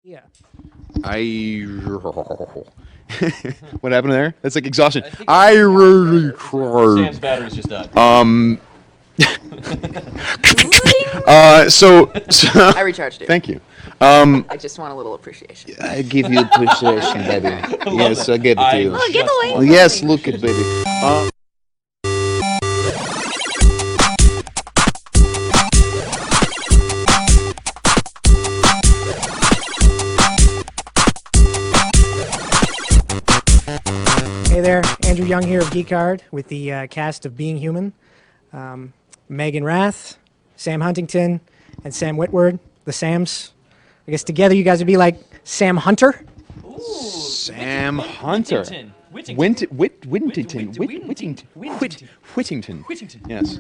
Yeah. I. What happened there? That's like exhaustion. I really cried. Sam's battery's just died. So I recharged it. thank you. I just want a little appreciation. I give you appreciation, baby. Yes, I give it to you. Oh, give away. Oh, yes, look at baby. Hey there, Andrew Young here of Geek with the cast of Being Human. Megan Rath, Sam Huntington, and Sam Whitward, the Sams. I guess together you guys would be like Sam Hunter. Sam Hunter. Whittington. Yes.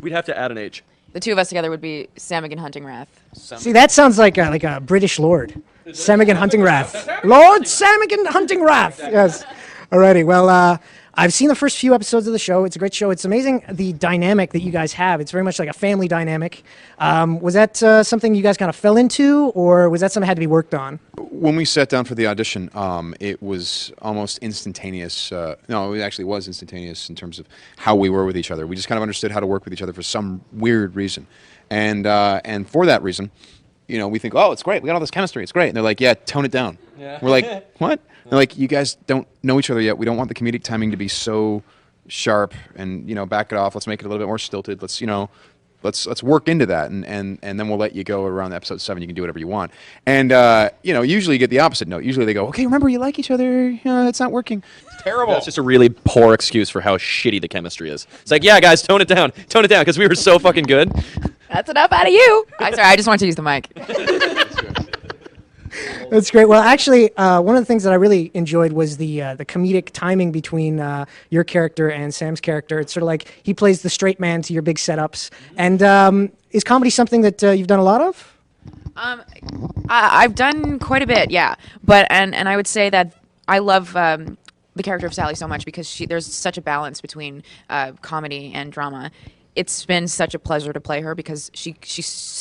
We'd have to add an H. The two of us together would be Samigan Hunting Wrath. See, that sounds like a British lord. Samigan Hunting Wrath. Lord Samigan Hunting Wrath. Yes. Alrighty. Well, I've seen the first few episodes of the show. It's a great show. It's amazing the dynamic that you guys have. It's very much like a family dynamic. Was that something you guys kind of fell into, or was that something that had to be worked on? When we sat down for the audition, it was almost instantaneous. No, it actually was instantaneous in terms of how we were with each other. We just kind of understood how to work with each other for some weird reason, and for that reason, you know, we think, oh, it's great. We got all this chemistry. It's great. And they're like, yeah, tone it down. Yeah. We're like, what? They're like, you guys don't know each other yet. We don't want the comedic timing to be so sharp, and back it off. Let's make it a little bit more stilted. Let's work into that, and then we'll let you go around episode 7. You can do whatever you want. And usually you get the opposite note. Usually they go, okay, remember, you like each other. It's not working. It's terrible. That's just a really poor excuse for how shitty the chemistry is. It's like, yeah, guys, tone it down, because we were so fucking good. That's enough out of you. I'm sorry, I just wanted to use the mic. That's great. Well, actually, one of the things that I really enjoyed was the comedic timing between your character and Sam's character. It's sort of like he plays the straight man to your big setups. And is comedy something that you've done a lot of? I've done quite a bit, yeah. But and I would say that I love the character of Sally so much because there's such a balance between comedy and drama. It's been such a pleasure to play her because she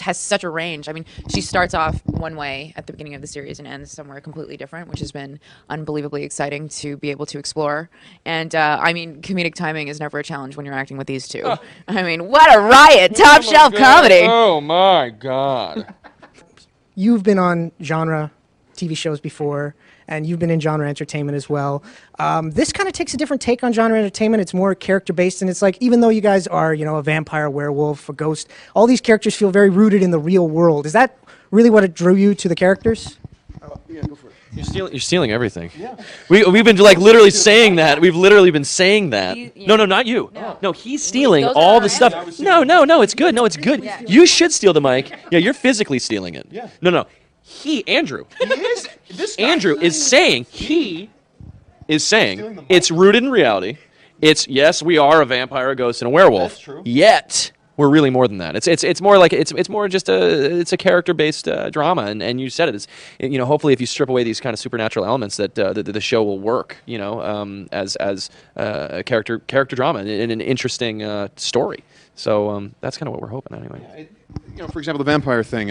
has such a range. I mean, she starts off one way at the beginning of the series and ends somewhere completely different, which has been unbelievably exciting to be able to explore. And I mean, comedic timing is never a challenge when you're acting with these two. I mean, what a riot! Top shelf comedy. Oh my god. You've been on genre TV shows before, and you've been in genre entertainment as well. This kind of takes a different take on genre entertainment. It's more character-based, and it's like, even though you guys are, a vampire, werewolf, a ghost, all these characters feel very rooted in the real world. Is that really what it drew you to the characters? Yeah, go for it. You're stealing everything. Yeah. We've been literally saying that. We've literally been saying that. No, not you. No, he's stealing all the stuff. No, it's good. No, it's good. Yeah. You should steal the mic. Yeah, you're physically stealing it. Yeah. No. Andrew. He is. Andrew is saying it's rooted in reality. It's, yes, we are a vampire, a ghost, and a werewolf. That's true. Yet we're really more than that. It's more like it's more just a character-based drama, and you said it. It's, hopefully if you strip away these kind of supernatural elements, that the show will work. As a character drama in an interesting story. So that's kind of what we're hoping anyway. For example, the vampire thing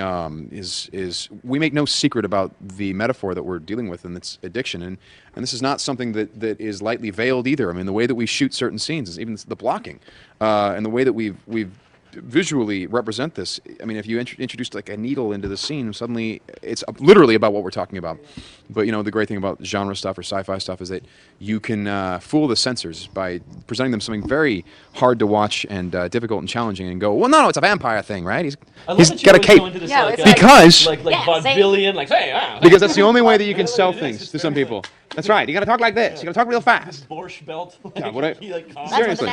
is we make no secret about the metaphor that we're dealing with, and it's addiction, and this is not something that is lightly veiled either. I mean, the way that we shoot certain scenes, even the blocking, and the way that we've visually represent this. I mean, if you introduce like a needle into the scene, suddenly it's literally about what we're talking about. But the great thing about genre stuff or sci-fi stuff is that you can fool the censors by presenting them something very hard to watch and difficult and challenging, and go, well, no, it's a vampire thing, right? He's got a cape because vaudevillian, because that's the only way that you can sell things to some people. That's right. You got to talk like this. You got to talk real fast. Borscht belt. Seriously.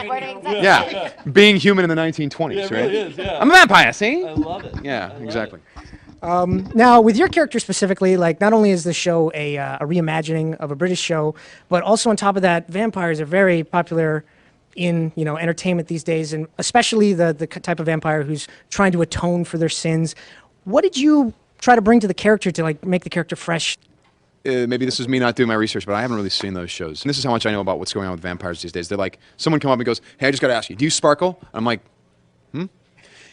Yeah. Being human in the 1920s, right? Really is, yeah. I'm a vampire, see? I love it. Yeah, exactly. Now, with your character specifically, not only is the show a reimagining of a British show, but also on top of that, vampires are very popular in entertainment these days, and especially the type of vampire who's trying to atone for their sins. What did you try to bring to the character to make the character fresh? Maybe this is me not doing my research, but I haven't really seen those shows. And this is how much I know about what's going on with vampires these days. They're like, someone come up and goes, hey, I just got to ask you, do you sparkle? I'm like,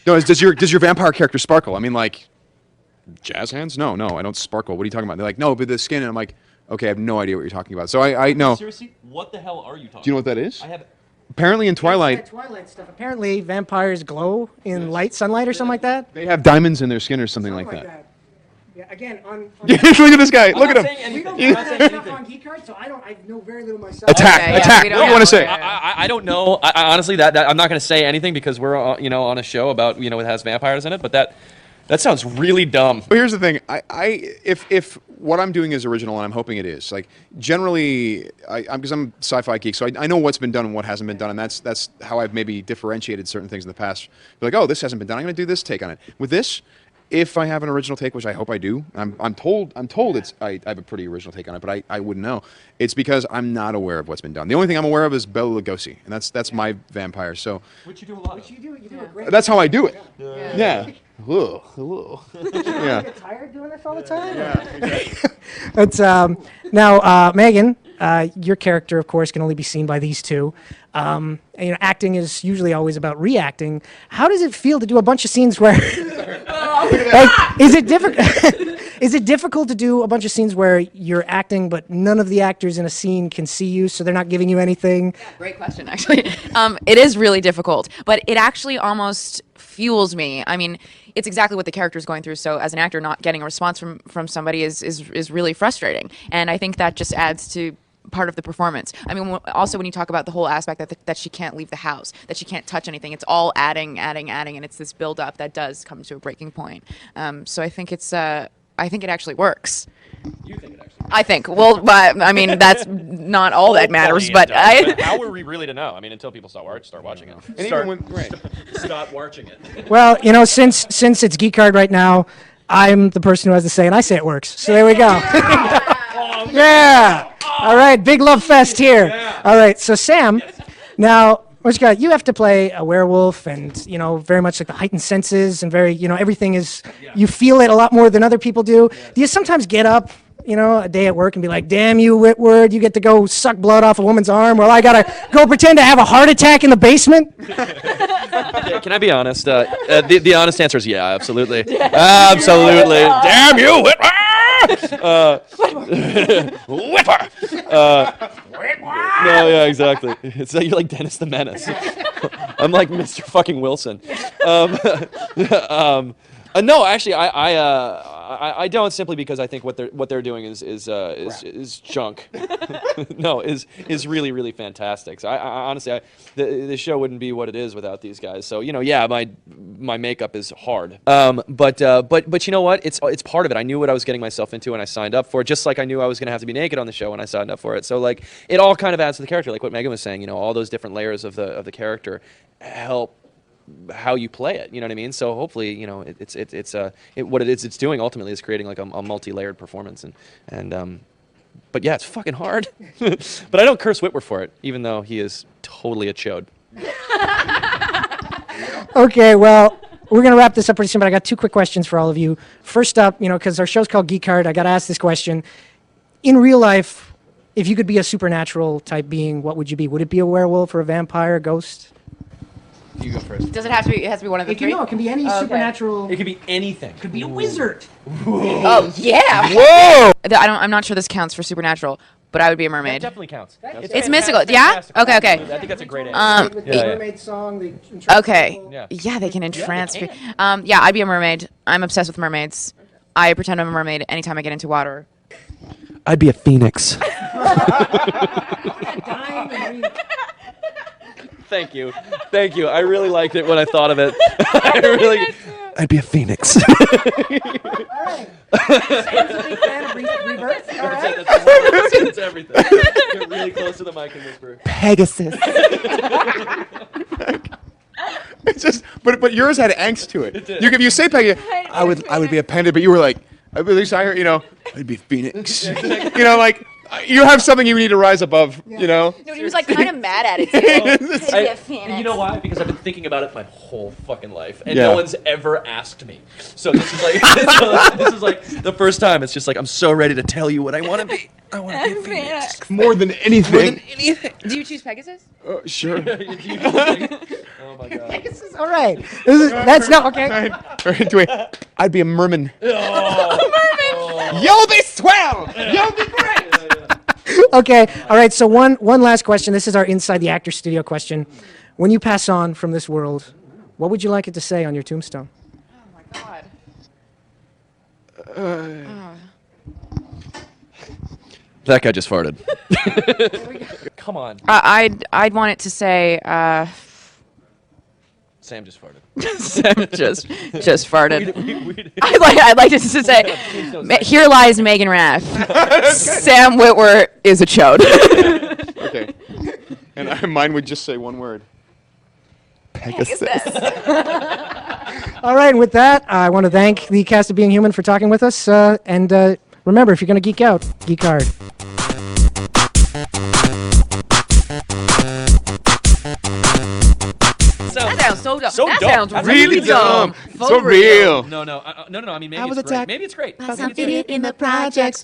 No, does your vampire character sparkle? I mean, jazz hands? No, I don't sparkle. What are you talking about? They're like, no, but the skin. And I'm like, okay, I have no idea what you're talking about. So I know. Seriously, what the hell are you talking? Do you know what that is? I have. Apparently in Twilight, Twilight stuff. Apparently, vampires glow in sunlight, or something like that. they have diamonds in their skin or something like that. Yeah, again, on Look at this guy. Look I'm at not him. saying we anything. don't I'm not saying have enough anything. on Geek Card, so I know very little myself. Attack, Okay, yeah, attack. we What don't do you want to know. say? I don't know. I honestly, that I'm not going to say anything because we're on a show about it has vampires in it. But that sounds really dumb. But here's the thing. If what I'm doing is original, and I'm hoping it is, like generally, because I'm sci-fi geek, so I know what's been done and what hasn't been done, and that's how I've maybe differentiated certain things in the past. Be like, oh, this hasn't been done. I'm going to do this take on it. With this, if I have an original take, which I hope I do, I'm told I have a pretty original take on it, but I wouldn't know. It's because I'm not aware of what's been done. The only thing I'm aware of is Bela Lugosi, and that's my vampire. So Which you do a lot. You do a great. that's how I do it. Yeah. Yeah. Ugh, ugh. Yeah. Get tired doing this all the time. It's now Megan. Your character, of course, can only be seen by these two. And, acting is usually always about reacting. How does it feel to do a bunch of scenes where, is it difficult? Is it difficult to do a bunch of scenes where you're acting, but none of the actors in a scene can see you, so they're not giving you anything? Great question, actually. It is really difficult, but it actually almost fuels me. I mean, it's exactly what the character is going through. So as an actor, not getting a response from somebody is really frustrating, and I think that just adds to part of the performance. I mean, also when you talk about the whole aspect that she can't leave the house, that she can't touch anything, it's all adding, and it's this build up that does come to a breaking point. So I think I think it actually works. You think it actually? I think. Well, but I mean, that's not all that matters. But how are we really to know? I mean, until people start watching it. And even when, right. Stop watching it. Well, since it's Geek Card right now, I'm the person who has to say, and I say it works. So there we go. Yeah. All right, big love fest here. Yeah. All right, so Sam, now what you got? You have to play a werewolf, and very much like the heightened senses, and very everything is. You feel it a lot more than other people do. Do you sometimes get up, a day at work and be like, "Damn you, Whitward! You get to go suck blood off a woman's arm, while I gotta go pretend to have a heart attack in the basement." Yeah, can I be honest? The honest answer is yeah, absolutely. Absolutely. Damn you, Whipper! Whipper! No, yeah, exactly. It's like you're like Dennis the Menace. I'm like Mr. fucking Wilson. No, actually, I don't, simply because I think what they're doing is junk. No, is really, really fantastic. So I honestly, the show wouldn't be what it is without these guys. So yeah, my makeup is hard. But you know what? It's part of it. I knew what I was getting myself into when I signed up for it. Just like I knew I was going to have to be naked on the show when I signed up for it. So like it all kind of adds to the character. Like what Megan was saying, all those different layers of the character help how you play it, you know what I mean? So hopefully, what it's doing ultimately is creating like a multi-layered performance, and but yeah, it's fucking hard. But I don't curse Whitwer for it, even though he is totally a chode. Okay, well, we're going to wrap this up pretty soon, but I got two quick questions for all of you. First up, because our show's called Geek Card, I got to ask this question. In real life, if you could be a supernatural type being, what would you be? Would it be a werewolf or a vampire, a ghost? You go first. does it have to be? It has to be one of the three. It can be any supernatural. It could be anything. Could be a wizard. Oh yeah. Whoa! I'm not sure this counts for supernatural, but I would be a That mermaid. definitely counts. It's mystical. Yeah? Okay, okay. I think that's a great answer. With the Yeah. mermaid song. They entrance Okay. people. Yeah. They can entrance they me. Yeah, I'd be a mermaid. I'm obsessed with mermaids. I pretend I'm a mermaid anytime I get into water. I'd be a phoenix. Dying and re- Thank you. I really liked it when I thought of it. I'd be a phoenix. All right. Sam's a big fan of Rebirth. All right. That's everything. Get really close to the mic and whisper. Pegasus. It's just, but yours had angst to it. If you say Peggy, I would be a panda, but you were like, at least I heard, I'd be Phoenix. Like, You have something you need to rise above. You know. No, he was like kind of mad at it too. And you know why? Because I've been thinking about it my whole fucking life, and Yeah. no one's ever asked me. So this is like this is like the first time. It's just like I'm so ready to tell you what I want to be. I want to be a phoenix. More than anything. Do you choose Pegasus? Sure. Oh my god. All right. That's no okay. I'd be a merman. Oh. You'll be swell. You'll be great. Okay. All right. So one last question. This is our inside the actor studio question. When you pass on from this world, what would you like it to say on your tombstone? Oh my god. That guy just farted. Come on. I'd want it to say Sam just farted. Sam just farted. I'd like it to say here lies Megan Rath. Sam Witwer is a chode. Okay. And mine would just say one word. Pegasus. All right. And with that, I want to thank the cast of Being Human for talking with us. And remember, if you're going to geek out, geek hard. That sounds so dumb. So that dumb. sounds That's really dumb. So real. No. I mean, maybe was it's great. attacked. Maybe it's great. Some idiot in the projects